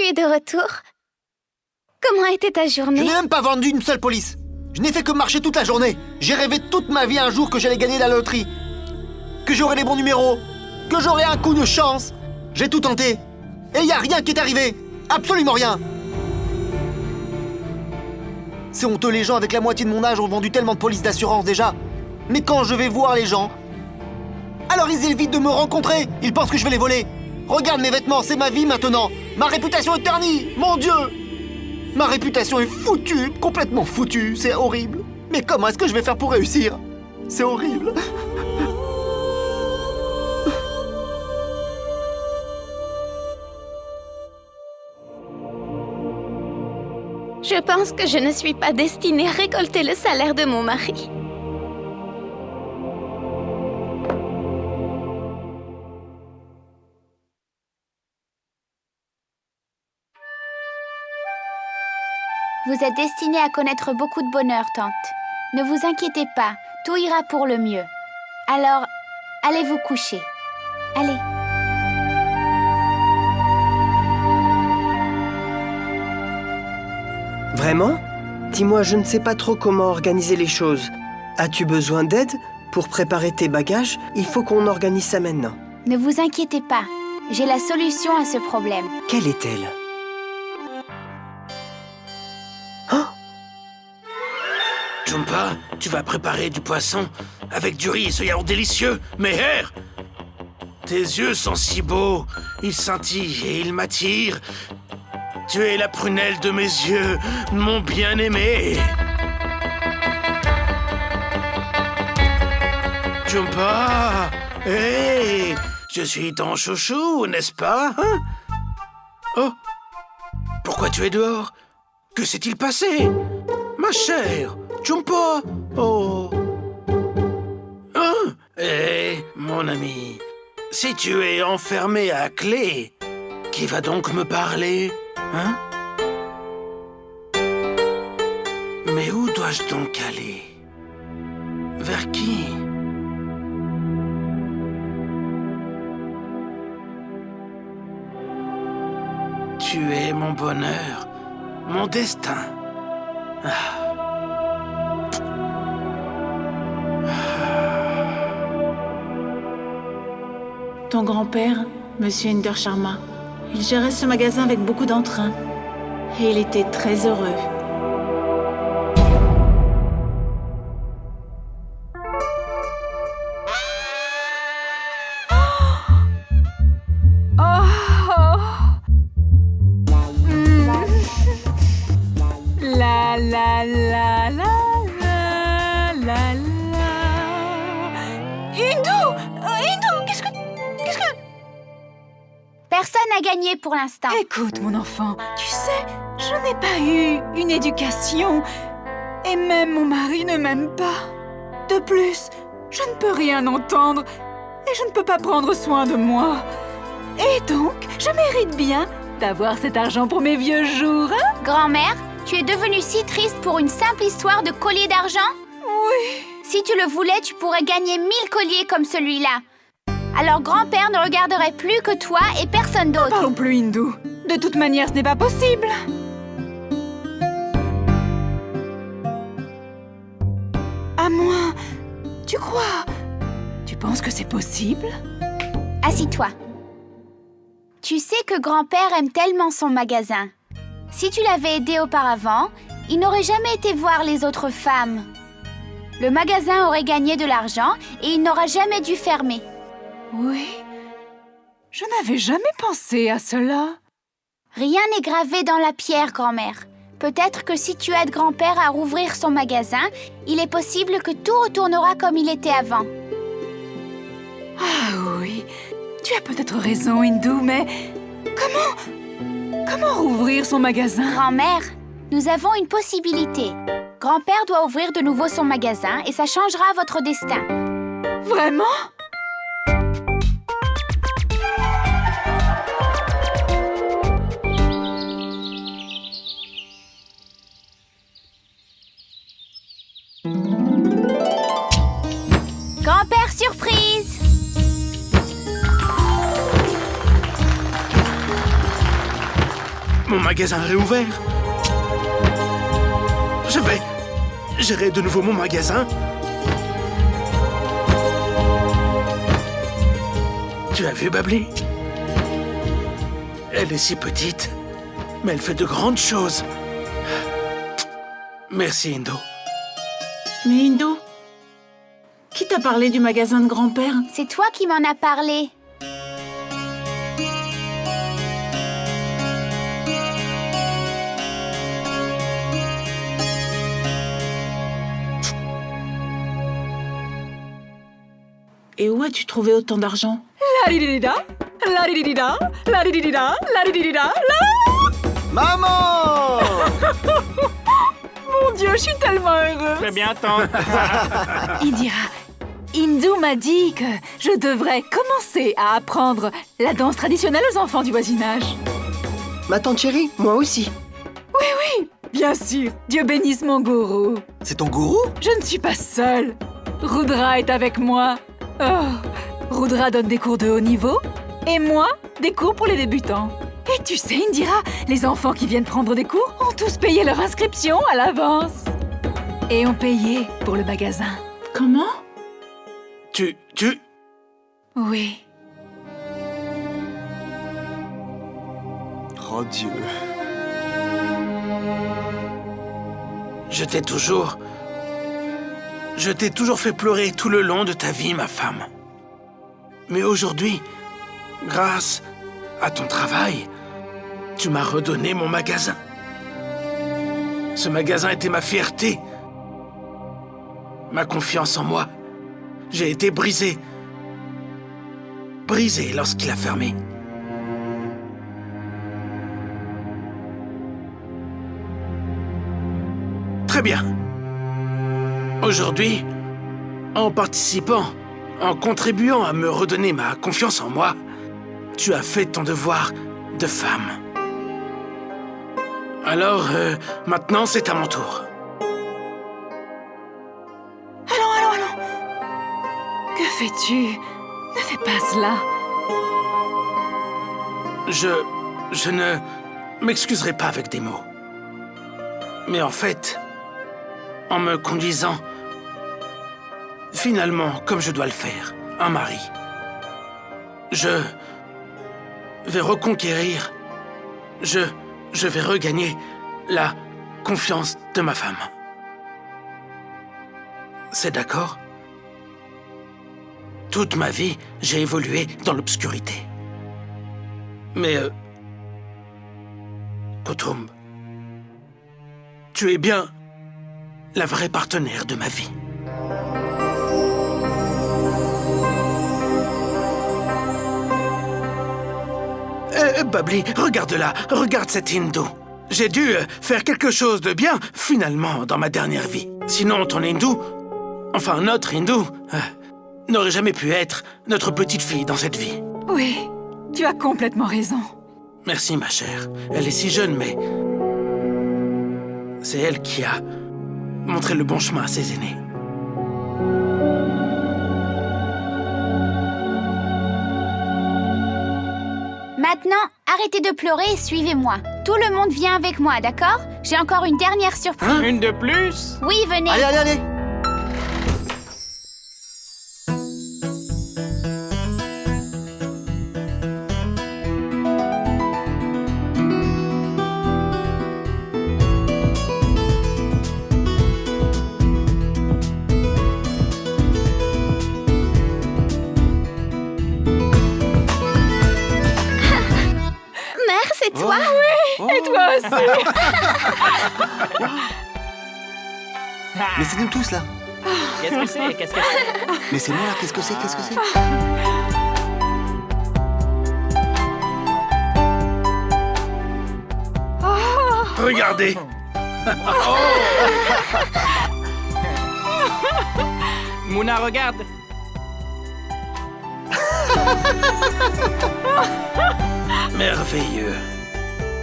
es de retour. Comment était ta Je journée? n'ai même pas vendu une seule police. Je n'ai fait que marcher toute la journée. J'ai rêvé toute ma vie un jour que j'allais gagner la loterie. Que j'aurais les bons numéros. Que j'aurais un coup de chance. J'ai tout tenté. Et il n'y a rien qui est arrivé. Absolument rien. C'est honteux, les gens avec la moitié de mon âge ont vendu tellement de polices d'assurance déjà. Mais quand je vais voir les gens, alors ils évitent de me rencontrer. Ils pensent que je vais les voler. Regarde mes vêtements, c'est ma vie maintenant. Ma réputation est ternie, mon Dieu. Ma réputation est foutue, complètement foutue. C'est horrible. Mais comment est-ce que je vais faire pour réussir? C'est horrible. Je pense que je ne suis pas destinée à récolter le salaire de mon mari. Vous êtes destinée à connaître beaucoup de bonheur, tante. Ne vous inquiétez pas, tout ira pour le mieux. Alors, allez vous coucher. Allez. Vraiment? Dis-moi, je ne sais pas trop comment organiser les choses. As-tu besoin d'aide? Pour préparer tes bagages, il faut qu'on organise ça maintenant. Ne vous inquiétez pas, j'ai la solution à ce problème. Quelle est-elle? Oh! Jumpa, tu vas préparer du poisson avec du riz et ce yaourt délicieux. Meher, tes yeux sont si beaux, ils scintillent et ils m'attirent. Tu es la prunelle de mes yeux, mon bien-aimé. Jumpa, hé, je suis ton chouchou, n'est-ce pas, hein? Oh, pourquoi tu es dehors? Que s'est-il passé? Ma chère, Jumpa, oh. Hé, mon ami, si tu es enfermé à clé, qui va donc me parler? Hein? Mais où dois-je donc aller? Vers qui? Tu es mon bonheur, mon destin. Ton grand-père, Monsieur Inder Sharma, il gérait ce magasin avec beaucoup d'entrain. Et il était très heureux. La la la la la la la. Hindou, qu'est-ce que... Personne n'a gagné pour l'instant. Écoute, mon enfant, tu sais, je n'ai pas eu une éducation. Et même mon mari ne m'aime pas. De plus, je ne peux rien entendre. Et je ne peux pas prendre soin de moi. Et donc, je mérite bien d'avoir cet argent pour mes vieux jours, hein? Grand-mère, tu es devenue si triste pour une simple histoire de collier d'argent? Oui. Si tu le voulais, tu pourrais gagner 1000 colliers comme celui-là. Alors grand-père ne regarderait plus que toi et personne d'autre. Parlons plus, Hindou. De toute manière, ce n'est pas possible. À moins... Tu crois? Tu penses que c'est possible? Assis-toi. Tu sais que grand-père aime tellement son magasin. Si tu l'avais aidé auparavant, il n'aurait jamais été voir les autres femmes. Le magasin aurait gagné de l'argent et il n'aura jamais dû fermer. Oui. Je n'avais jamais pensé à cela. Rien n'est gravé dans la pierre, grand-mère. Peut-être que si tu aides grand-père à rouvrir son magasin, il est possible que tout retournera comme il était avant. Ah oui, tu as peut-être raison, Hindou, mais comment rouvrir son magasin? Grand-mère, nous avons une possibilité. Grand-père doit ouvrir de nouveau son magasin et ça changera votre destin. Vraiment? Grand-père surprise! mon magasin réouvert. Je vais gérer de nouveau mon magasin. Tu as vu Bubbly? Elle est si petite, mais elle fait de grandes choses. Merci, Indo. Mais Indo, qui t'a parlé du magasin de grand-père? C'est toi qui m'en as parlé. Et où as-tu trouvé autant d'argent? La didida, la didida, la didida, la didida, la... Maman! Mon Dieu, je suis tellement heureuse. Très bien, tant. Indira, Hindu m'a dit que je devrais commencer à apprendre la danse traditionnelle aux enfants du voisinage. Ma tante chérie, moi aussi. Bien sûr, Dieu bénisse mon gourou. C'est ton gourou? Je ne suis pas seule. Rudra est avec moi. Oh, Rudra donne des cours de haut niveau et moi, des cours pour les débutants. Et tu sais, Indira, les enfants qui viennent prendre des cours ont tous payé leur inscription à l'avance. Et ont payé pour le magasin. Comment? Tu... Oui. Oh Dieu. Je t'ai toujours fait pleurer tout le long de ta vie, ma femme. Mais aujourd'hui, grâce à ton travail, tu m'as redonné mon magasin. Ce magasin était ma fierté, ma confiance en moi. J'ai été brisé lorsqu'il a fermé. Très bien. Aujourd'hui, en participant, en contribuant à me redonner ma confiance en moi, tu as fait ton devoir de femme. Alors, maintenant, c'est à mon tour. Allons. Que fais-tu? Ne fais pas cela. Je ne m'excuserai pas avec des mots. Mais en fait, en me conduisant finalement comme je dois le faire, un mari, je vais reconquérir, je vais regagner la confiance de ma femme. C'est d'accord? Toute ma vie, j'ai évolué dans l'obscurité. Mais, Kotum, tu es bien la vraie partenaire de ma vie. Bubbly, regarde-la, regarde cette Hindu. J'ai dû faire quelque chose de bien, finalement, dans ma dernière vie. Sinon, ton Hindu, enfin notre Hindu, n'aurait jamais pu être notre petite fille dans cette vie. Oui, tu as complètement raison. Merci, ma chère. Elle est si jeune, mais... c'est elle qui a montré le bon chemin à ses aînés. Maintenant, arrêtez de pleurer et suivez-moi. Tout le monde vient avec moi, d'accord? J'ai encore une dernière surprise. Hein? Une de plus? Oui, venez. Allez. Mère, c'est toi? Et toi aussi. Mais c'est nous tous là. Qu'est-ce que c'est? Qu'est-ce que c'est? Mais c'est moi là, qu'est-ce que c'est? Regardez! Mouna, regarde! Merveilleux!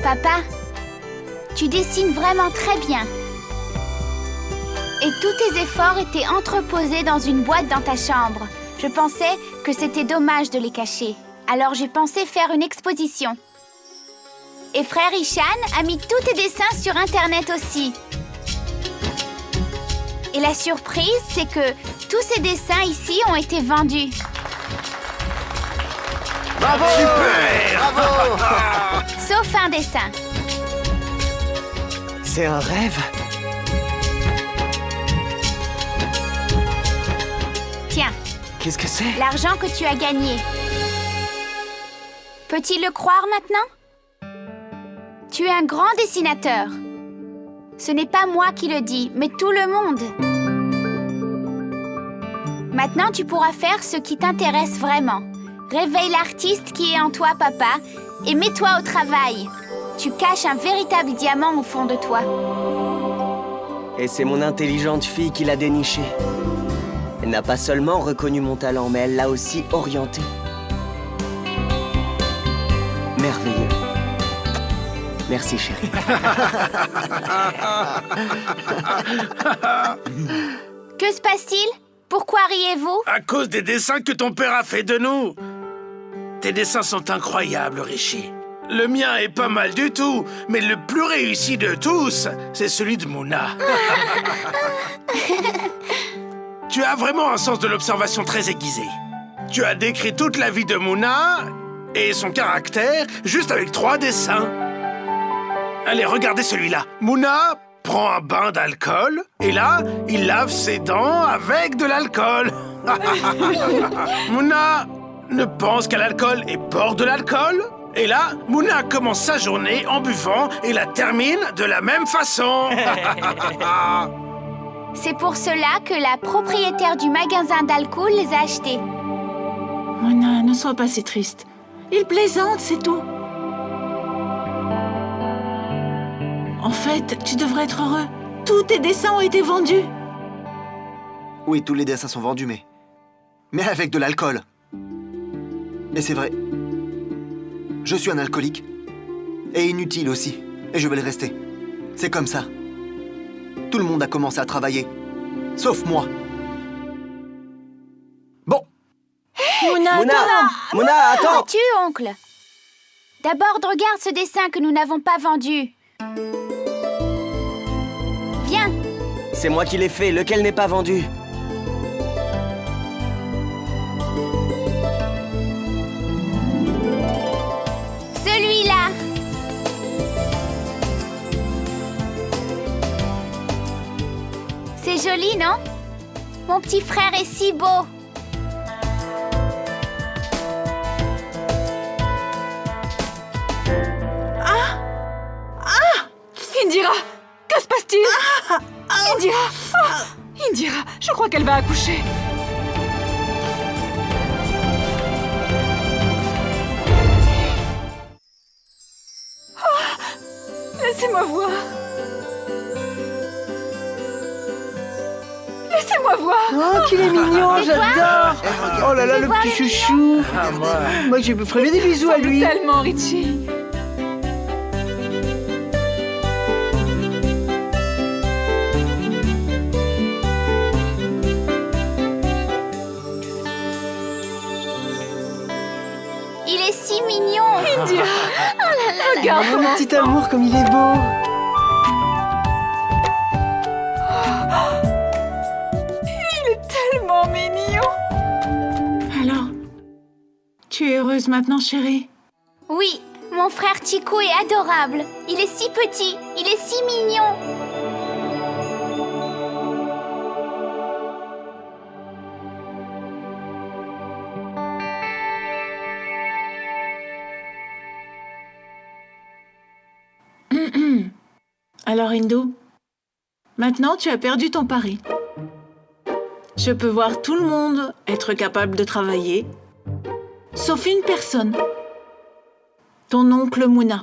Papa, tu dessines vraiment très bien. Et tous tes efforts étaient entreposés dans une boîte dans ta chambre. Je pensais que c'était dommage de les cacher. Alors j'ai pensé faire une exposition. Et frère Ishan a mis tous tes dessins sur Internet aussi. Et la surprise, c'est que tous ces dessins ici ont été vendus. Bravo! Super! Bravo! Sauf un dessin. C'est un rêve. Tiens, Qu'est-ce que c'est? l'argent que tu as gagné. Peux-tu le croire maintenant? Tu es un grand dessinateur. Ce n'est pas moi qui le dis, mais tout le monde. Maintenant, tu pourras faire ce qui t'intéresse vraiment. Réveille l'artiste qui est en toi, papa, et mets-toi au travail. Tu caches un véritable diamant au fond de toi. Et c'est mon intelligente fille qui l'a déniché. Elle n'a pas seulement reconnu mon talent, mais elle l'a aussi orienté. Merveilleux. Merci, chérie. Que se passe-t-il? Pourquoi riez-vous? À cause des dessins que ton père a fait de nous. Tes dessins sont incroyables, Richie. Le mien est pas mal du tout, mais le plus réussi de tous, c'est celui de Mouna. Tu as vraiment un sens de l'observation très aiguisé. Tu as décrit toute la vie de Mouna et son caractère juste avec 3 dessins. Allez, regardez celui-là. Mouna prend un bain d'alcool et là, il lave ses dents avec de l'alcool. Mouna ne pense qu'à l'alcool et porte de l'alcool. Et là, Mouna commence sa journée en buvant et la termine de la même façon. C'est pour cela que la propriétaire du magasin d'alcool les a achetés. Mona, ne sois pas si triste. Il plaisante, c'est tout. En fait, tu devrais être heureux. Tous tes dessins ont été vendus. Oui, tous les dessins sont vendus, mais avec de l'alcool. Mais c'est vrai. Je suis un alcoolique. Et inutile aussi. Et je vais le rester. C'est comme ça. Tout le monde a commencé à travailler. Sauf moi. Bon. Mona, Mona, attends! Vois-tu, oncle? D'abord, regarde ce dessin que nous n'avons pas vendu. Viens, C'est moi qui l'ai fait, lequel n'est pas vendu? celui-là. C'est joli, non? Mon petit frère est si beau. Indira, que se passe-t-il? Indira, Indira, je crois qu'elle va accoucher. Laissez-moi voir. Laissez-moi voir. Oh, qu'il est mignon, j'adore. Oh là là, le petit chouchou. Moi, je ferais bien des bisous à lui. Tellement, Richie. Il est si mignon. Indira, regarde Oh, mon petit amour, comme il est beau. tellement mignon. alors, tu es heureuse maintenant, chérie? Oui, mon frère Chico est adorable. Il est si petit, il est si mignon. Alors, Hindou, maintenant tu as perdu ton pari. Je peux voir tout le monde être capable de travailler, sauf une personne. Ton oncle Mouna.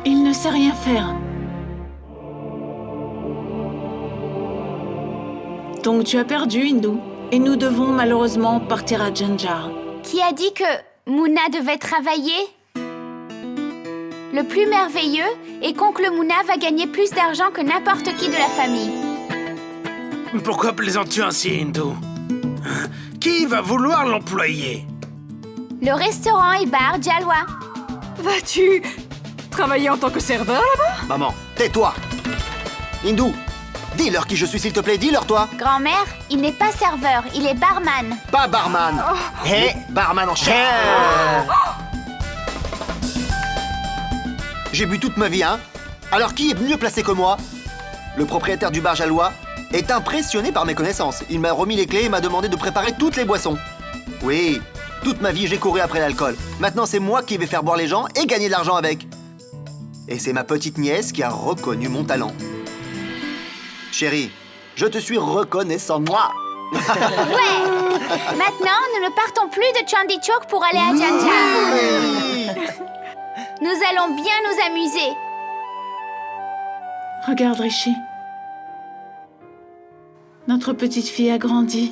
Il ne sait rien faire. Donc tu as perdu, Hindou. Et nous devons malheureusement partir à Janjar. Qui a dit que Mouna devait travailler? Le plus merveilleux est qu'oncle Mouna va gagner plus d'argent que n'importe qui de la famille. Pourquoi plaisantes-tu ainsi, Hindou? Qui va vouloir l'employer? Le restaurant et bar Jalwa. Vas-tu travailler en tant que serveur là-bas? Maman, tais-toi. Hindou, dis-leur qui je suis, s'il te plaît, dis-leur, toi. Grand-mère, il n'est pas serveur, il est barman. Pas barman. Hé, barman en chef. J'ai bu toute ma vie, hein. Alors qui est mieux placé que moi? Le propriétaire du bar Jalois est impressionné par mes connaissances. Il m'a remis les clés et m'a demandé de préparer toutes les boissons. Oui, toute ma vie, j'ai couru après l'alcool. Maintenant, c'est moi qui vais faire boire les gens et gagner de l'argent avec. Et c'est ma petite nièce qui a reconnu mon talent. Chérie, je te suis reconnaissant, moi. Ouais. Maintenant, nous ne partons plus de Chandichok pour aller à Janja. Nous allons bien nous amuser. Regarde, Rishi. Notre petite fille a grandi.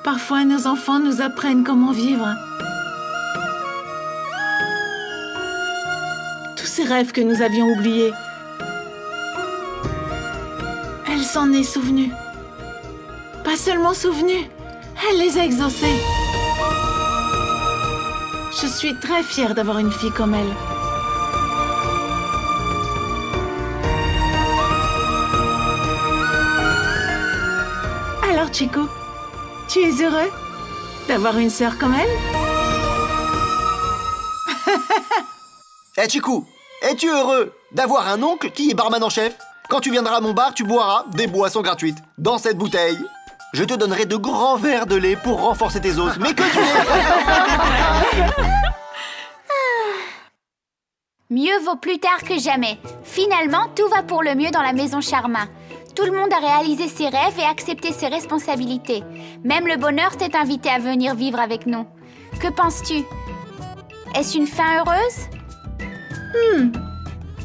Parfois, nos enfants nous apprennent comment vivre. Tous ces rêves que nous avions oubliés, elle s'en est souvenue. Pas seulement souvenue, elle les a exaucés. Je suis très fière d'avoir une fille comme elle. Alors, Chico, tu es heureux d'avoir une sœur comme elle? Eh Chikou, es-tu heureux d'avoir un oncle qui est barman en chef? Quand tu viendras à mon bar, tu boiras des boissons gratuites. Dans cette bouteille, je te donnerai de grands verres de lait pour renforcer tes os. Mais que tu es... Mieux vaut plus tard que jamais. Finalement, tout va pour le mieux dans la maison Sharma. Tout le monde a réalisé ses rêves et accepté ses responsabilités. Même le bonheur t'est invité à venir vivre avec nous. Que penses-tu? Est-ce une fin heureuse?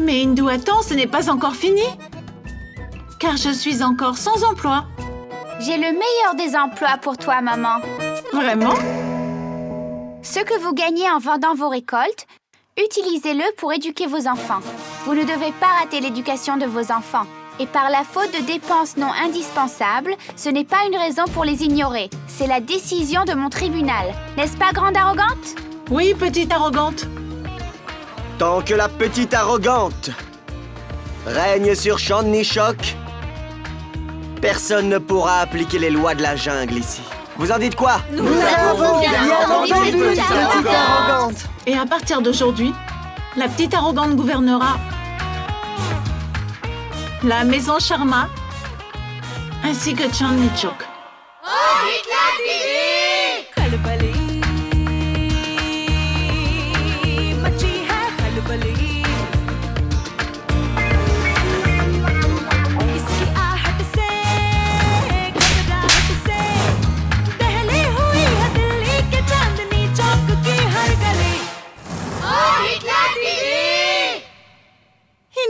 Mais Hindou, attends, ce n'est pas encore fini. Car je suis encore sans emploi. J'ai le meilleur des emplois pour toi, maman. Vraiment? Ce que vous gagnez en vendant vos récoltes, utilisez-le pour éduquer vos enfants. Vous ne devez pas rater l'éducation de vos enfants. Et par la faute de dépenses non indispensables, ce n'est pas une raison pour les ignorer. C'est la décision de mon tribunal. N'est-ce pas, grande arrogante? Oui, petite arrogante. Tant que la petite arrogante règne sur Chandichok, personne ne pourra appliquer les lois de la jungle ici. Vous en dites quoi? Nous avons bien entendu, petite arrogante. Et à partir d'aujourd'hui, la petite arrogante gouvernera la maison Sharma ainsi que Chandichok.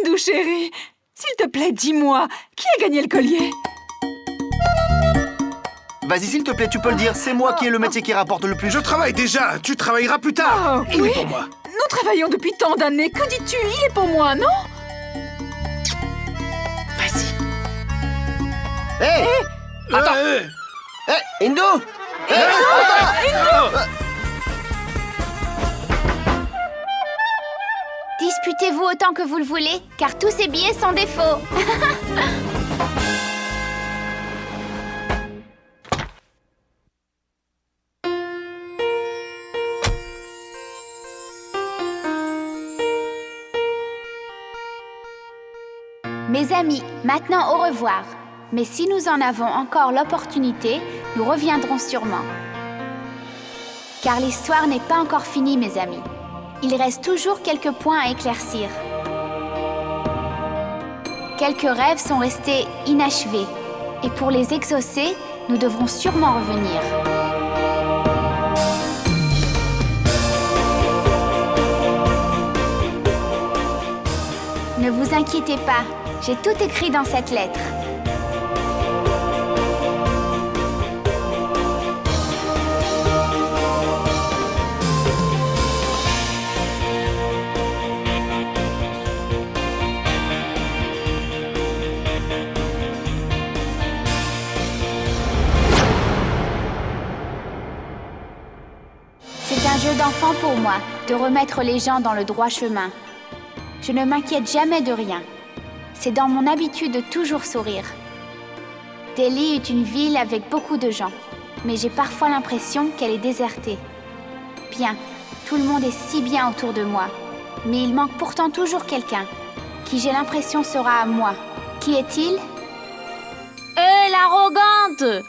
Hindou chérie, s'il te plaît, dis-moi, qui a gagné le collier? Vas-y, s'il te plaît, tu peux le dire. C'est moi qui ai le métier qui rapporte le plus. Je travaille déjà, tu travailleras plus tard. Oh, Il oui. est pour moi. Nous travaillons depuis tant d'années, que dis-tu? Il est pour moi, non? Vas-y. Hé Attends. Hindou! Disputez-vous autant que vous le voulez, car tous ces billets sont des faux. Mes amis, maintenant au revoir. Mais si nous en avons encore l'opportunité, nous reviendrons sûrement. Car l'histoire n'est pas encore finie, mes amis. Il reste toujours quelques points à éclaircir. Quelques rêves sont restés inachevés. Et pour les exaucer, nous devrons sûrement revenir. Ne vous inquiétez pas, j'ai tout écrit dans cette lettre. C'est un jeu d'enfant pour moi, de remettre les gens dans le droit chemin. Je ne m'inquiète jamais de rien. C'est dans mon habitude de toujours sourire. Delhi est une ville avec beaucoup de gens, mais j'ai parfois l'impression qu'elle est désertée. Bien, tout le monde est si bien autour de moi, mais il manque pourtant toujours quelqu'un, qui j'ai l'impression sera à moi. Qui est-il ? Hé, l'arrogante!